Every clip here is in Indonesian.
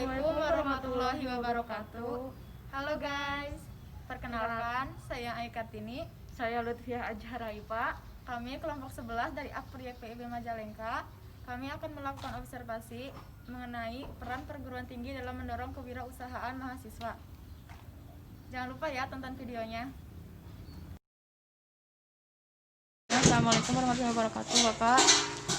Assalamualaikum warahmatullahi wabarakatuh. Halo guys, perkenalkan saya Ai Kartini. Saya Lutfiah Ajharaipa. Kami kelompok 11 dari Akpri PIB Majalengka. Kami akan melakukan observasi mengenai peran perguruan tinggi dalam mendorong kewirausahaan mahasiswa. Jangan lupa ya tonton videonya. Assalamualaikum warahmatullahi wabarakatuh, Bapak.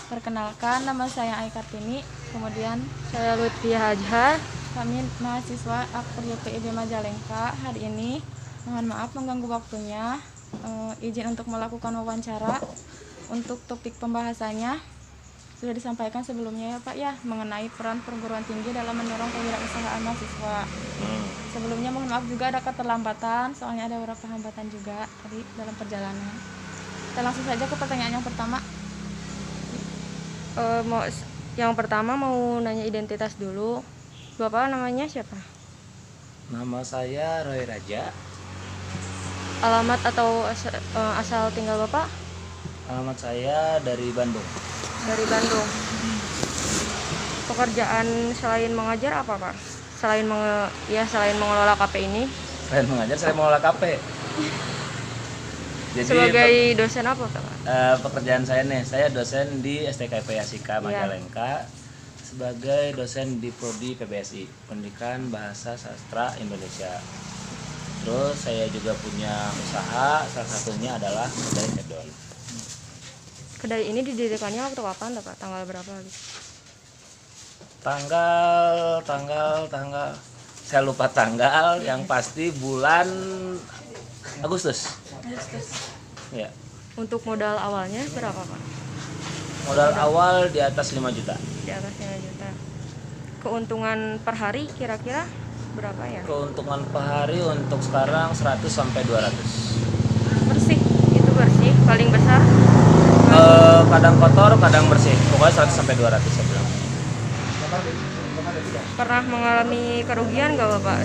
Perkenalkan, nama saya Ai Kartini. Kemudian Saya Lutfiah Ajhar. kami mahasiswa Akpri PIB Majalengka. Hari ini mohon maaf mengganggu waktunya. Izin untuk melakukan wawancara. Untuk topik pembahasannya sudah disampaikan sebelumnya ya Pak ya, mengenai peran perguruan tinggi dalam mendorong kewirausahaan mahasiswa. Sebelumnya mohon maaf juga ada keterlambatan, soalnya ada beberapa hambatan juga tadi dalam perjalanan. Kita langsung saja ke pertanyaan yang pertama. Yang pertama mau nanya identitas dulu. Bapak namanya siapa? Nama saya Roy Raja. Alamat atau asal tinggal Bapak? Alamat saya dari Bandung. Dari Bandung. Pekerjaan selain mengajar apa Pak? Selain mengelola KP ini, Selain mengajar, saya mengelola kafe. Jadi sebagai dosen apa Pak? pekerjaan saya nih, saya dosen di STKP Asika Majalengka sebagai dosen di Prodi PBSI, Pendidikan Bahasa Sastra Indonesia. Terus saya juga punya usaha, salah satunya adalah kedai hedon. Kedai ini didirikannya waktu kapan Pak? Tanggal berapa gitu? Tanggal saya lupa tanggal, yang pasti bulan Agustus. Ya. Untuk modal awalnya berapa Pak? Modal awal di atas 5 juta. Di atas 5 juta. Keuntungan per hari kira-kira berapa ya? Keuntungan per hari untuk sekarang 100 sampai 200. Bersih, itu bersih, paling besar. Kadang kotor, kadang bersih. Pokoknya 100 sampai 200 saya bilang. Pernah mengalami kerugian nggak Bapak?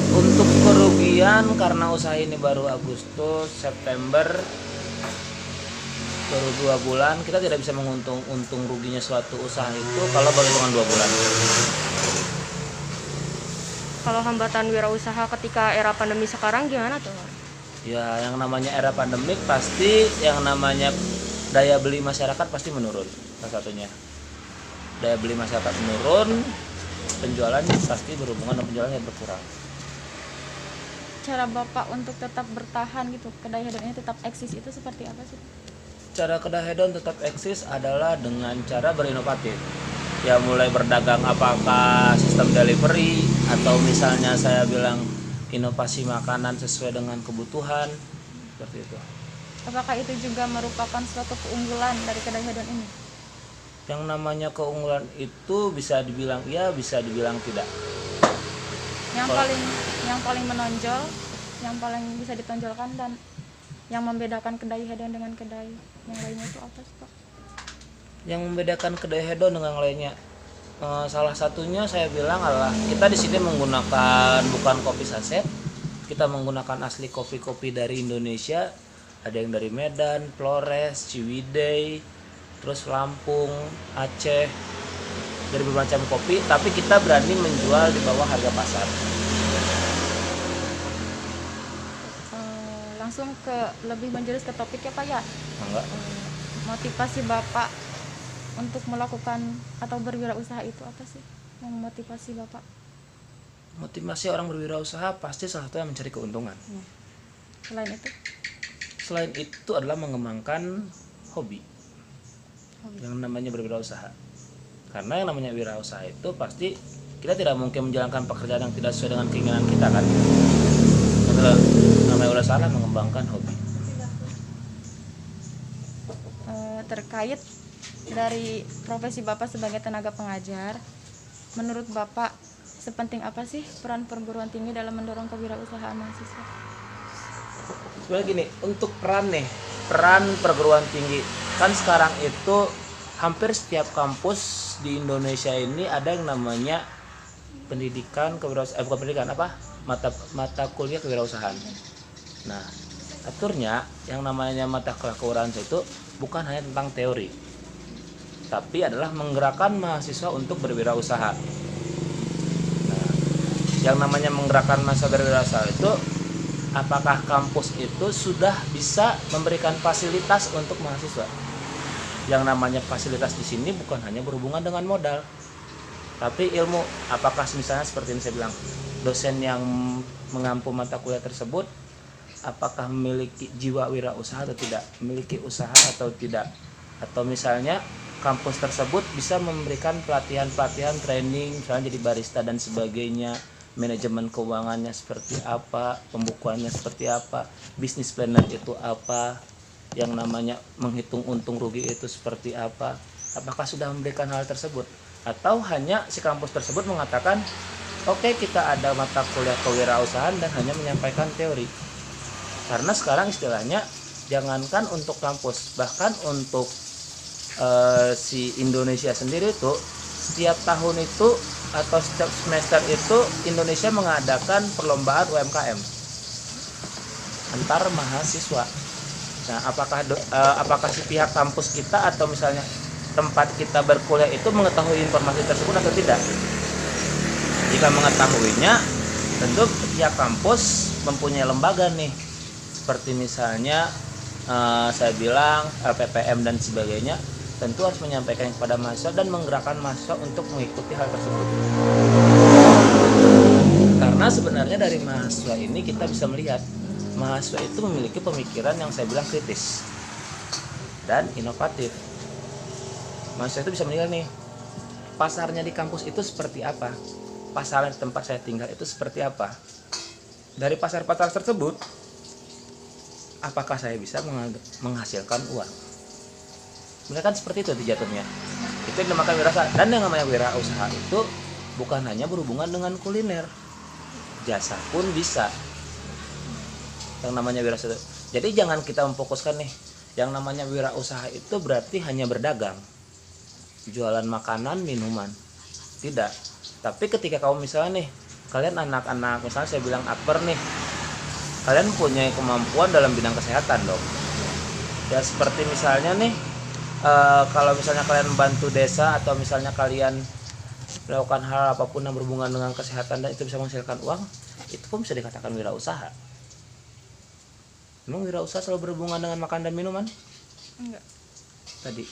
Untuk kerugian karena usaha ini baru Agustus, September, baru 2 bulan, kita tidak bisa menghitung untung ruginya suatu usaha itu kalau baru hitungan 2 bulan. Kalau hambatan wirausaha ketika era pandemi sekarang gimana tuh Pak? Ya, yang namanya era pandemik pasti yang namanya daya beli masyarakat pasti menurun. Salah satunya daya beli masyarakat menurun, penjualan pasti berhubungan dengan penjualan yang berkurang. Cara Bapak untuk tetap bertahan gitu, kedai hedon ini tetap eksis itu seperti apa sih? Cara kedai hedon tetap eksis adalah dengan cara berinovatif. Ya, mulai berdagang apakah sistem delivery atau misalnya saya bilang inovasi makanan sesuai dengan kebutuhan, seperti itu. Apakah itu juga merupakan suatu keunggulan dari kedai hedon ini? Yang namanya keunggulan itu bisa dibilang iya, bisa dibilang tidak. Yang paling menonjol, yang paling bisa ditonjolkan dan yang membedakan kedai hedon dengan kedai yang lainnya itu apa sih Pak? Yang membedakan kedai hedon dengan lainnya, salah satunya saya bilang adalah kita di sini menggunakan bukan kopi saset, kita menggunakan asli kopi-kopi dari Indonesia. Ada yang dari Medan, Flores, Ciwidey, terus Lampung, Aceh, dari bermacam kopi, tapi kita berani menjual di bawah harga pasar. Langsung ke lebih menjurus ke topik ya Pak ya. Enggak. Motivasi Bapak untuk melakukan atau berwirausaha itu apa sih? Yang memotivasi Bapak? Motivasi orang berwirausaha pasti salah satunya mencari keuntungan. Selain itu? Selain itu adalah mengembangkan hobi. Yang namanya berwirausaha. Karena yang namanya wirausaha itu pasti kita tidak mungkin menjalankan pekerjaan yang tidak sesuai dengan keinginan kita kan. Betul. Namanya wirausaha mengembangkan hobi. Terkait dari profesi Bapak sebagai tenaga pengajar, menurut Bapak sepenting apa sih peran perguruan tinggi dalam mendorong kewirausahaan mahasiswa? Sebenarnya gini, untuk peran perguruan tinggi kan sekarang itu hampir setiap kampus di Indonesia ini ada yang namanya pendidikan kewirausahaan, bukan pendidikan apa? Mata kuliah kewirausahaan. Nah, aturnya yang namanya mata kuliah kewirausahaan itu bukan hanya tentang teori, tapi adalah menggerakkan mahasiswa untuk berwirausaha. yang namanya menggerakkan massa berwirausaha itu, apakah kampus itu sudah bisa memberikan fasilitas untuk mahasiswa? Yang namanya fasilitas di sini bukan hanya berhubungan dengan modal, tapi ilmu. Apakah misalnya seperti yang saya bilang, dosen yang mengampu mata kuliah tersebut apakah memiliki jiwa wirausaha atau tidak, memiliki usaha atau tidak, atau misalnya kampus tersebut bisa memberikan pelatihan training misalnya jadi barista dan sebagainya, manajemen keuangannya seperti apa, pembukuannya seperti apa, bisnis planner itu apa, yang namanya menghitung untung rugi itu seperti apa. Apakah sudah memberikan hal tersebut, atau hanya si kampus tersebut mengatakan oke, kita ada mata kuliah kewirausahaan dan hanya menyampaikan teori. Karena sekarang istilahnya jangankan untuk kampus, bahkan untuk si Indonesia sendiri itu setiap tahun itu atau setiap semester itu Indonesia mengadakan perlombaan UMKM antar mahasiswa. Nah, apakah si pihak kampus kita atau misalnya tempat kita berkuliah itu mengetahui informasi tersebut atau tidak? Jika mengetahuinya, tentu pihak kampus mempunyai lembaga nih, seperti misalnya saya bilang LPPM dan sebagainya, tentu harus menyampaikan kepada mahasiswa dan menggerakkan mahasiswa untuk mengikuti hal tersebut. Karena sebenarnya dari mahasiswa ini kita bisa melihat mahasiswa itu memiliki pemikiran yang saya bilang kritis dan inovatif. Mahasiswa itu bisa menilai nih, pasarnya di kampus itu seperti apa, pasar di tempat saya tinggal itu seperti apa. Dari pasar-pasar tersebut, apakah saya bisa menghasilkan uang? Mereka kan seperti itu jatuhnya. Itu yang dinamakan wirausaha. Dan yang namanya wirausaha itu bukan hanya berhubungan dengan kuliner, jasa pun bisa. Yang namanya wirausaha. Jadi jangan kita memfokuskan nih, yang namanya wirausaha itu berarti hanya berdagang, jualan makanan, minuman. Tidak. Tapi ketika kamu misalnya nih, kalian anak-anak, misalnya saya bilang akper nih, kalian punya kemampuan dalam bidang kesehatan dong. Ya seperti misalnya nih, kalau misalnya kalian membantu desa atau misalnya kalian melakukan hal apapun yang berhubungan dengan kesehatan dan itu bisa menghasilkan uang, itu pun bisa dikatakan wirausaha. Memang wirausaha selalu berhubungan dengan makan dan minuman? Enggak. Tadi.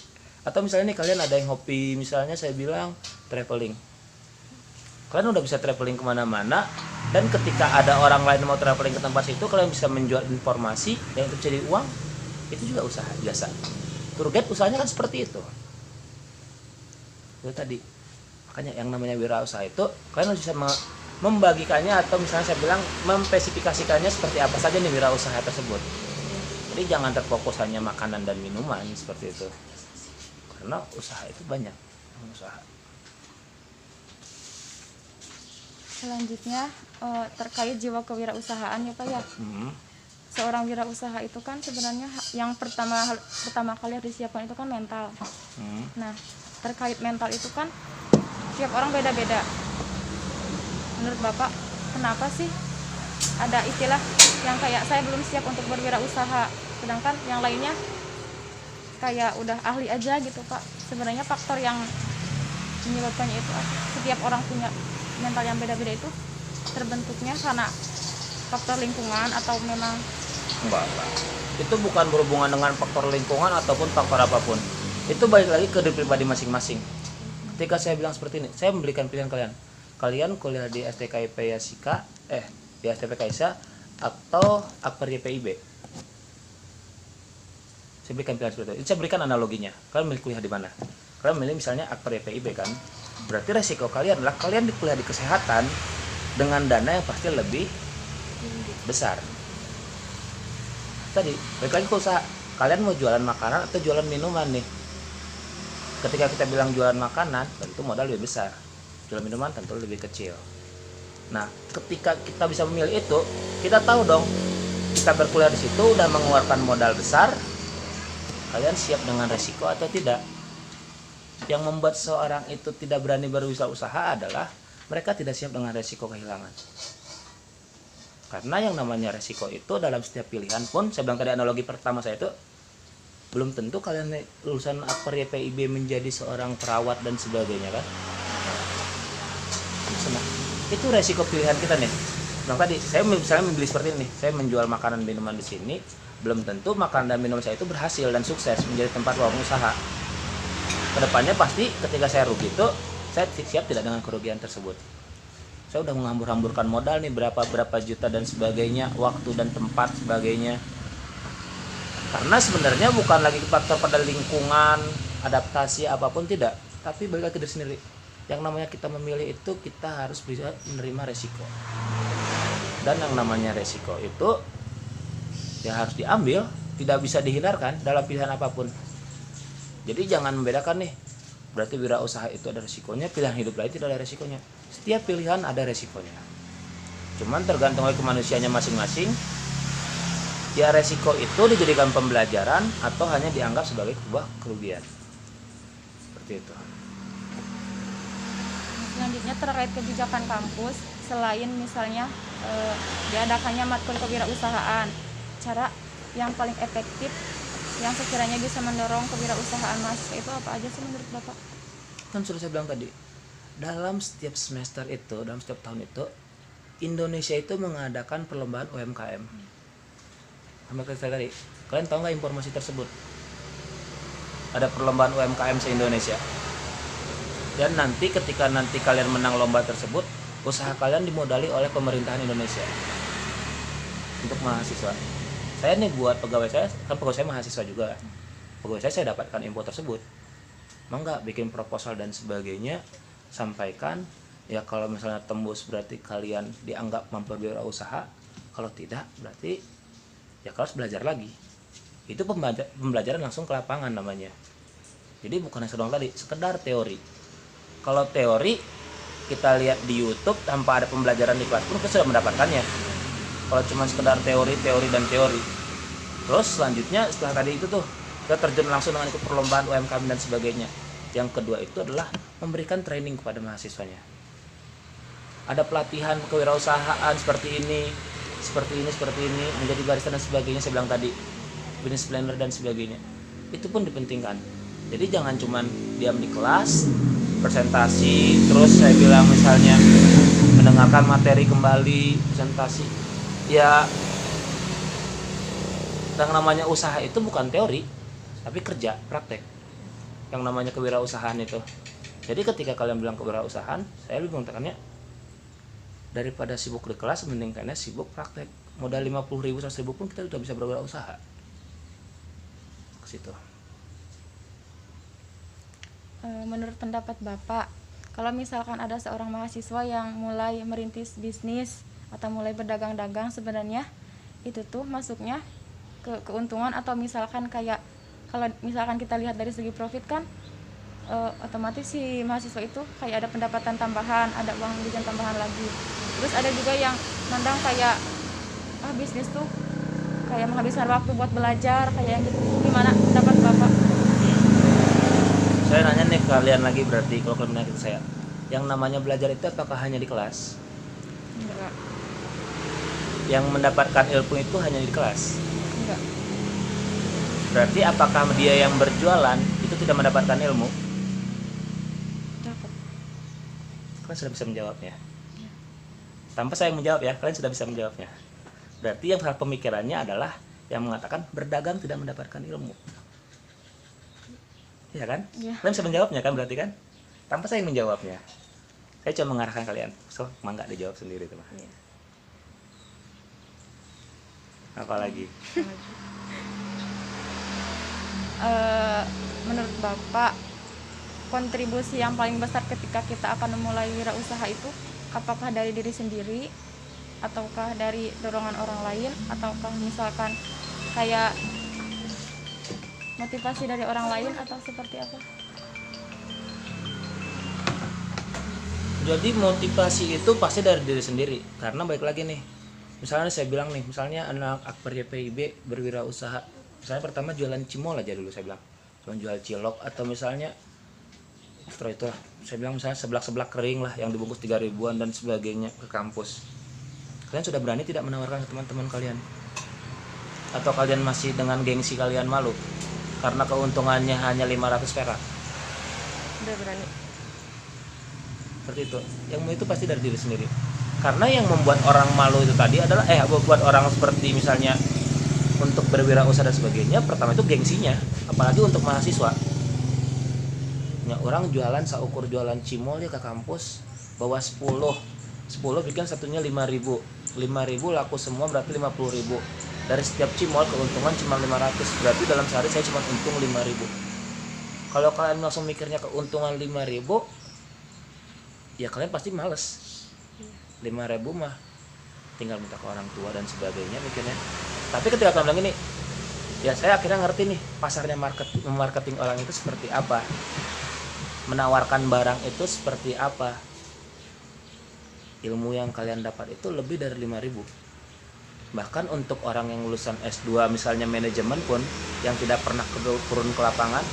Atau misalnya nih kalian ada yang hobi, misalnya saya bilang traveling. Kalian udah bisa traveling kemana-mana, dan ketika ada orang lain mau traveling ke tempat situ, kalian bisa menjual informasi yang itu jadi uang. Itu juga usaha jasa. Tour guide usahanya kan seperti itu. Itu tadi. Makanya yang namanya wirausaha itu kalian harus bisa membagikannya, atau misalnya saya bilang memspesifikasikannya seperti apa saja nih wirausaha tersebut. Jadi jangan terfokus hanya makanan dan minuman seperti itu. Karena usaha itu banyak. Usaha. Selanjutnya terkait jiwa kewirausahaan ya Pak ya. Seorang wirausaha itu kan sebenarnya yang pertama kali harus disiapkan itu kan mental. Nah, terkait mental itu kan tiap orang beda-beda. Menurut Bapak, kenapa sih ada istilah yang kayak saya belum siap untuk berwirausaha, sedangkan yang lainnya kayak udah ahli aja gitu Pak? Sebenarnya faktor yang menyebabkannya itu setiap orang punya mental yang beda-beda itu terbentuknya karena faktor lingkungan atau memang Enggak. Itu bukan berhubungan dengan faktor lingkungan ataupun faktor apapun. Itu balik lagi ke diri pribadi masing-masing. Ketika saya bilang seperti ini, saya memberikan pilihan kalian. Kalian kuliah di STKIP Yasika, di STP Kaisa atau Akper YPIB. Saya berikan pilihan seperti itu. Saya berikan analoginya. Kalian milih kuliah di mana? Kalian milih misalnya Akper YPIB kan? Berarti resiko kalian adalah kalian di kuliah di kesehatan dengan dana yang pasti lebih besar. Tadi, balik lagi ke usaha. Kalian mau jualan makanan atau jualan minuman nih? Ketika kita bilang jualan makanan, tentu modal lebih besar. Jualan minuman tentu lebih kecil. Nah, ketika kita bisa memilih itu, kita tahu dong, kita berkuliah di situ udah mengeluarkan modal besar. Kalian siap dengan resiko atau tidak? Yang membuat seorang itu tidak berani berwirausaha adalah mereka tidak siap dengan resiko kehilangan. Karena yang namanya resiko itu dalam setiap pilihan pun, saya bilang tadi analogi pertama saya itu, belum tentu kalian lulusan Akper YPIB menjadi seorang perawat dan sebagainya kan. Itu resiko pilihan kita nih. Nah tadi saya misalnya membeli seperti ini, saya menjual makanan minuman di sini, belum tentu makanan dan minuman saya itu berhasil dan sukses menjadi tempat warung usaha. Kedepannya pasti ketika saya rugi itu, saya siap tidak dengan kerugian tersebut. Saya udah menghambur-hamburkan modal nih berapa juta dan sebagainya, waktu dan tempat sebagainya. Karena sebenarnya bukan lagi faktor pada lingkungan, adaptasi apapun tidak, tapi balik lagi ke diri sendiri. Yang namanya kita memilih itu kita harus bisa menerima resiko. Dan yang namanya resiko itu ya harus diambil, tidak bisa dihindarkan dalam pilihan apapun. Jadi jangan membedakan nih, berarti wirausaha itu ada resikonya, pilihan hidup lain tidak ada resikonya. Setiap pilihan ada resikonya. Cuman tergantung oleh kemanusiaannya masing-masing. Ya resiko itu dijadikan pembelajaran atau hanya dianggap sebagai sebuah kerugian. Seperti itu. Selanjutnya terkait kebijakan kampus, selain misalnya diadakannya matkul kewirausahaan, cara yang paling efektif yang sekiranya bisa mendorong kewirausahaan mahasiswa itu apa aja sih menurut Bapak? Kan sudah saya bilang tadi, dalam setiap semester itu, dalam setiap tahun itu, Indonesia itu mengadakan perlombaan UMKM. Sama kayak saya tadi, kalian tahu nggak informasi tersebut? Ada perlombaan UMKM se-Indonesia. Dan nanti ketika nanti kalian menang lomba tersebut, usaha kalian dimodali oleh pemerintahan Indonesia untuk mahasiswa. Saya nih buat pegawai saya, kan pegawai saya mahasiswa juga. Pegawai saya dapatkan info tersebut. Mau nggak bikin proposal dan sebagainya, sampaikan. Ya kalau misalnya tembus berarti kalian dianggap mampu berwirausaha. Kalau tidak berarti ya kalian harus belajar lagi. Itu pembelajaran langsung ke lapangan namanya. Jadi bukan hanya sedang tadi, sekedar teori. Kalau teori kita lihat di YouTube tanpa ada pembelajaran di kelas pun kita sudah mendapatkannya. Kalau cuma sekedar teori dan teori. Terus selanjutnya setelah tadi itu tuh kita terjun langsung dengan ikut perlombaan UMKM dan sebagainya. Yang kedua itu adalah memberikan training kepada mahasiswanya. Ada pelatihan kewirausahaan seperti ini, menjadi barista dan sebagainya, saya bilang tadi, business planner dan sebagainya. Itu pun dipentingkan. Jadi jangan cuma diam di kelas, presentasi, terus saya bilang misalnya mendengarkan materi kembali, presentasi. Ya, yang namanya usaha itu bukan teori, tapi kerja, praktek. Yang namanya kewirausahaan itu. Jadi ketika kalian bilang kewirausahaan, saya lebih mengatakannya daripada sibuk di kelas, mendingkannya sibuk praktek. Modal 50.000, 100.000 pun kita sudah bisa berwirausaha. Ke situ. Menurut pendapat Bapak, kalau misalkan ada seorang mahasiswa yang mulai merintis bisnis atau mulai berdagang-dagang, sebenarnya itu tuh masuknya ke keuntungan atau misalkan kayak kalau misalkan kita lihat dari segi profit kan otomatis si mahasiswa itu kayak ada pendapatan tambahan, ada uang jajan tambahan lagi. Terus ada juga yang mandang kayak bisnis tuh kayak menghabiskan waktu buat belajar kayak yang gitu. Gimana pendapat Bapak? Saya nanya nih kalian lagi, berarti kalau kalian nanya ke saya, yang namanya belajar itu apakah hanya di kelas? Enggak. Yang mendapatkan ilmu itu hanya di kelas? Enggak. Berarti apakah dia yang berjualan itu tidak mendapatkan ilmu? Dapat. Kalian sudah bisa menjawabnya. Tanpa saya menjawab ya, kalian sudah bisa menjawabnya. Berarti yang salah pemikirannya adalah yang mengatakan berdagang tidak mendapatkan ilmu. Iya kan? Ya. Kalian bisa menjawabnya kan berarti kan? Tanpa saya yang menjawabnya. Saya cuma mengarahkan kalian. So, mangga dijawab sendiri teman. Iya. Apalagi? Menurut Bapak, kontribusi yang paling besar ketika kita akan memulai wirausaha itu apakah dari diri sendiri ataukah dari dorongan orang lain ataukah misalkan kayak motivasi dari orang lain atau seperti apa? Jadi motivasi itu pasti dari diri sendiri. Karena balik lagi nih, misalnya saya bilang nih, misalnya anak Akbar YPIB berwirausaha, misalnya pertama jualan cimol aja dulu saya bilang, cuma jual cilok, atau misalnya setelah itu saya bilang misalnya seblak kering lah yang dibungkus 3.000-an dan sebagainya ke kampus. Kalian sudah berani tidak menawarkan ke teman-teman kalian? Atau kalian masih dengan gengsi kalian malu karena keuntungannya hanya 500 perak? Udah berani. seperti itu. Yang itu pasti dari diri sendiri. Karena yang membuat orang malu itu tadi adalah buat orang seperti misalnya untuk berwirausaha dan sebagainya, pertama itu gengsinya, apalagi untuk mahasiswa. Ya, orang jualan saukur jualan cimol ya ke kampus bawa 10 bikin satunya 5.000 laku semua berarti 50.000. Dari setiap cimol keuntungan cuma 500, berarti dalam sehari saya cuma untung 5.000. Kalau kalian langsung mikirnya keuntungan 5.000, ya kalian pasti males. 5.000 mah tinggal minta ke orang tua dan sebagainya mikirnya. Tapi ketika kalian bilang ini, ya saya akhirnya ngerti nih pasarnya marketing orang itu seperti apa, menawarkan barang itu seperti apa. Ilmu yang kalian dapat itu lebih dari 5.000. Bahkan untuk orang yang lulusan S2 misalnya manajemen pun yang tidak pernah turun ke lapangan,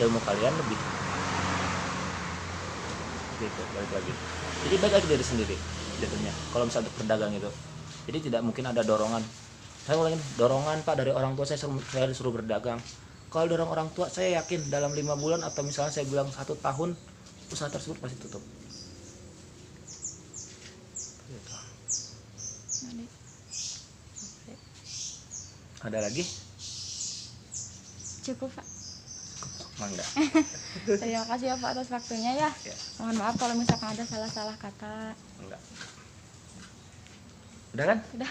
ilmu kalian lebih. Gitu, balik lagi. Jadi balik lagi dari sendiri jatuhnya. Kalau misalnya untuk berdagang itu, jadi tidak mungkin ada dorongan. Saya ulangin, dorongan Pak dari orang tua saya disuruh berdagang. Kalau dorong orang tua, saya yakin dalam 5 bulan atau misalnya saya bilang 1 tahun, usaha tersebut pasti tutup. Gitu. Ada lagi? Cukup Pak. Mangga. Terima kasih ya Pak atas waktunya ya. Ya. Mohon maaf kalau misalkan ada salah-salah kata. Enggak. Udah kan? Udah.